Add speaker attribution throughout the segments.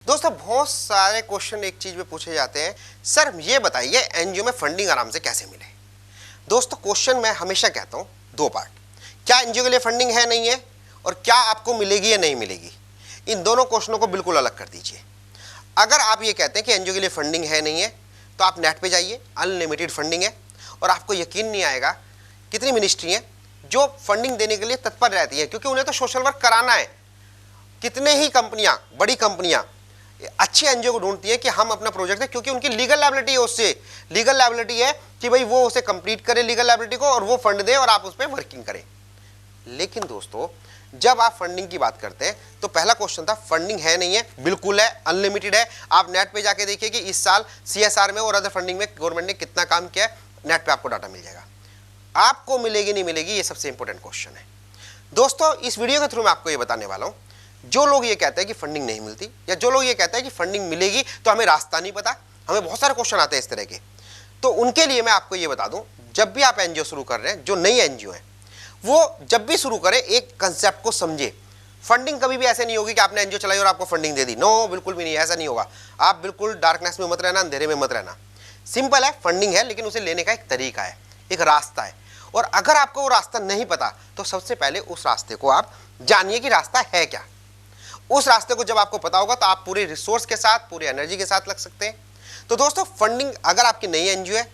Speaker 1: दोस्तों बहुत सारे क्वेश्चन एक चीज में पूछे जाते हैं, सर ये बताइए एनजीओ में फंडिंग आराम से कैसे मिले। दोस्तों क्वेश्चन मैं हमेशा कहता हूं दो पार्ट, क्या एनजीओ के लिए फंडिंग है नहीं है और क्या आपको मिलेगी या नहीं मिलेगी। इन दोनों क्वेश्चनों को बिल्कुल अलग कर दीजिए। अगर आप ये कहते हैं कि एनजीओ के लिए फंडिंग है नहीं है तो आप नेट पे जाइए, अनलिमिटेड फंडिंग है और आपको यकीन नहीं आएगा कितनी मिनिस्ट्री हैं जो फंडिंग देने के लिए तत्पर रहती है, क्योंकि उन्हें तो सोशल वर्क कराना है। कितने ही कंपनियां, बड़ी कंपनियां अच्छे एनजीओ को ढूंढती है कि हम अपना प्रोजेक्ट है, क्योंकि उनकी लीगल लायबिलिटी है, उससे लीगल लायबिलिटी है कि भाई वो उसे कंप्लीट करे लीगल लायबिलिटी को और वो फंड दे और आप उस पर वर्किंग करें। लेकिन दोस्तों जब आप फंडिंग की बात करते हैं तो पहला क्वेश्चन था फंडिंग है नहीं है, बिल्कुल है, अनलिमिटेड है। आप नेट पे जाके देखिए कि इस साल सीएसआर में और अदर फंडिंग में गवर्नमेंट ने कितना काम किया है, नेट पे आपको डाटा मिल जाएगा। आपको मिलेगी नहीं मिलेगी, ये सबसे इंपॉर्टेंट क्वेश्चन है। दोस्तों इस वीडियो के थ्रू मैं आपको ये बताने वाला हूं, जो लोग ये कहते हैं कि फंडिंग नहीं मिलती या जो लोग ये कहते हैं कि फंडिंग मिलेगी तो हमें रास्ता नहीं पता, हमें बहुत सारे क्वेश्चन आते हैं इस तरह के, तो उनके लिए मैं आपको ये बता दूं, जब भी आप एनजीओ शुरू कर रहे हैं, जो नई एनजीओ है वो जब भी शुरू करें एक कंसेप्ट को समझे। फंडिंग कभी भी ऐसे नहीं होगी कि आपने एनजीओ चलाई और आपको फंडिंग दे दी, नो बिल्कुल भी नहीं, ऐसा नहीं होगा। आप बिल्कुल डार्कनेस में मत रहना, अंधेरे में मत रहना। सिंपल है, फंडिंग है लेकिन उसे लेने का एक तरीका है, एक रास्ता है। और अगर आपको वो रास्ता नहीं पता तो सबसे पहले उस रास्ते को आप जानिए कि रास्ता है क्या। उस रास्ते को जब आपको पता होगा तो आप पूरे रिसोर्स के साथ, पूरे एनर्जी के साथ लग सकते हैं। तो दोस्तों फंडिंग, अगर आपकी नई एनजीओ है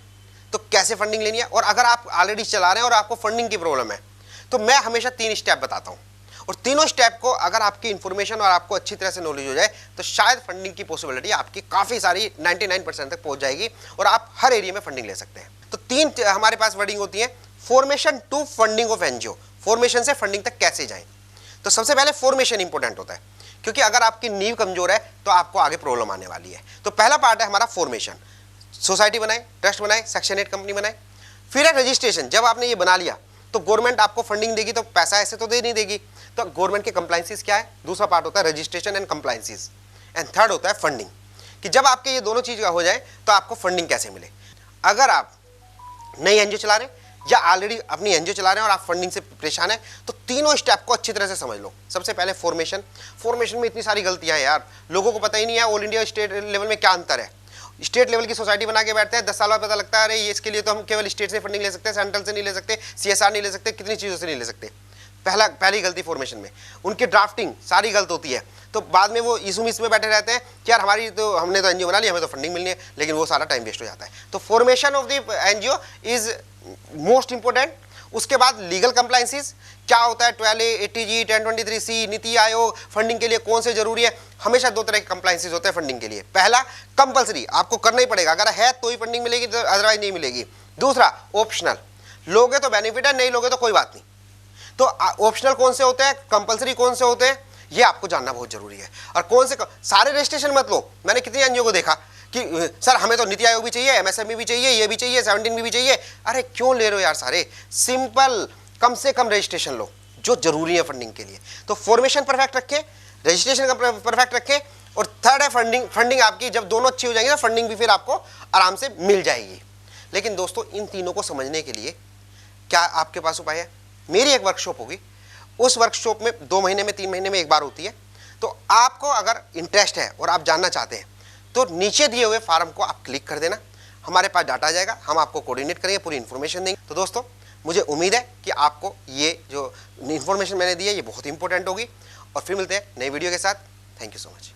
Speaker 1: तो कैसे फंडिंग लेनी है, और अगर आप ऑलरेडी चला रहे हैं और आपको फंडिंग की प्रॉब्लम है तो मैं हमेशा 3 स्टेप बताता हूं, और तीनों स्टेप को अगर आपकी इंफॉर्मेशन और आपको अच्छी तरह से नॉलेज हो जाए तो शायद फंडिंग की पॉसिबिलिटी आपकी काफी सारी 99% तक पहुंच जाएगी और आप हर एरिया में फंडिंग ले सकते हैं। तो 3 हमारे पास वर्डिंग होती है, formation to funding of NGO, formation से फंडिंग तक कैसे जाएं। तो सबसे पहले फॉर्मेशन इंपॉर्टेंट होता है, क्योंकि अगर आपकी नींव कमजोर है तो आपको आगे प्रॉब्लम आने वाली है। तो पहला पार्ट है हमारा फॉर्मेशन, सोसाइटी बनाए, ट्रस्ट बनाए, सेक्शन 8 कंपनी बनाए। फिर है रजिस्ट्रेशन, जब आपने ये बना लिया तो गवर्नमेंट आपको फंडिंग देगी, तो पैसा ऐसे तो दे नहीं देगी, तो गवर्नमेंट के कंप्लायंसेस क्या है, दूसरा पार्ट होता है registration and compliances, and third होता है फंडिंग, कि जब आपके ये दोनों चीज हो जाए तो आपको फंडिंग कैसे मिले। अगर आप नई एनजीओ चला रहे या ऑलरेडी अपनी एनजीओ चला रहे हैं और आप फंडिंग से परेशान है तो तीनों स्टेप को अच्छी तरह से समझ लो। सबसे पहले फॉर्मेशन में इतनी सारी गलतियां हैं यार, लोगों को पता ही नहीं है ऑल इंडिया स्टेट लेवल में क्या अंतर है। स्टेट लेवल की सोसाइटी बना के बैठते हैं, 10 साल बाद पता लगता है अरे ये इसके लिए तो हम केवल स्टेट से फंडिंग ले सकते हैं, सेंट्रल से नहीं ले सकते, सीएसआर नहीं ले सकते, कितनी चीज़ों से नहीं ले सकते। पहली गलती फॉर्मेशन में, उनकी ड्राफ्टिंग सारी गलत होती है, तो बाद में वो इशू मिस में बैठे रहते हैं कि यार हमने तो एनजीओ बना ली, हमें तो फंडिंग मिलनी है, लेकिन वो सारा टाइम वेस्ट हो जाता है। तो formation of the NGO is most important. उसके बाद लीगल कंप्लायंसेस क्या होता है, 12A, 80G, 1023C, NITI Aayog, funding के लिए कौन से जरूरी है। हमेशा 2 तरह के कंप्लायंसेस होते हैं फंडिंग के लिए। पहला कंपलसरी, आपको करना ही पड़ेगा, अगर है तो ही फंडिंग मिलेगी, तो अदरवाइज नहीं मिलेगी। दूसरा ऑप्शनल, लोगे तो बेनिफिट है, नहीं लोगे तो कोई बात नहीं। तो ऑप्शनल कौन से होते हैं, कंपलसरी कौन से होते हैं, ये आपको जानना बहुत जरूरी है। और कौन से सारे रजिस्ट्रेशन मत लो। मैंने कितनी एनजीओ को देखा कि सर हमें तो नीति आयोग भी चाहिए, एमएसएमई भी चाहिए, ये भी चाहिए, 17 भी चाहिए। अरे क्यों ले रहे हो यार सारे, सिंपल कम से कम रजिस्ट्रेशन लो जो जरूरी है फंडिंग के लिए। तो फॉर्मेशन परफेक्ट रखें, रजिस्ट्रेशन का परफेक्ट रखें, और थर्ड है फंडिंग आपकी जब दोनों अच्छी हो जाएंगी ना, फंडिंग भी फिर आपको आराम से मिल जाएगी। लेकिन दोस्तों इन तीनों को समझने के लिए क्या आपके पास उपाय है। मेरी एक वर्कशॉप होगी, उस वर्कशॉप में 2 महीने में 3 महीने में एक बार होती है। तो आपको अगर इंटरेस्ट है और आप जानना चाहते हैं तो नीचे दिए हुए फॉर्म को आप क्लिक कर देना, हमारे पास डाटा आ जाएगा, हम आपको कोऑर्डिनेट करेंगे, पूरी इन्फॉर्मेशन देंगे। तो दोस्तों मुझे उम्मीद है कि आपको ये जो इन्फॉर्मेशन मैंने दी है ये बहुत इंपॉर्टेंट होगी, और फिर मिलते हैं नई वीडियो के साथ। Thank you so much.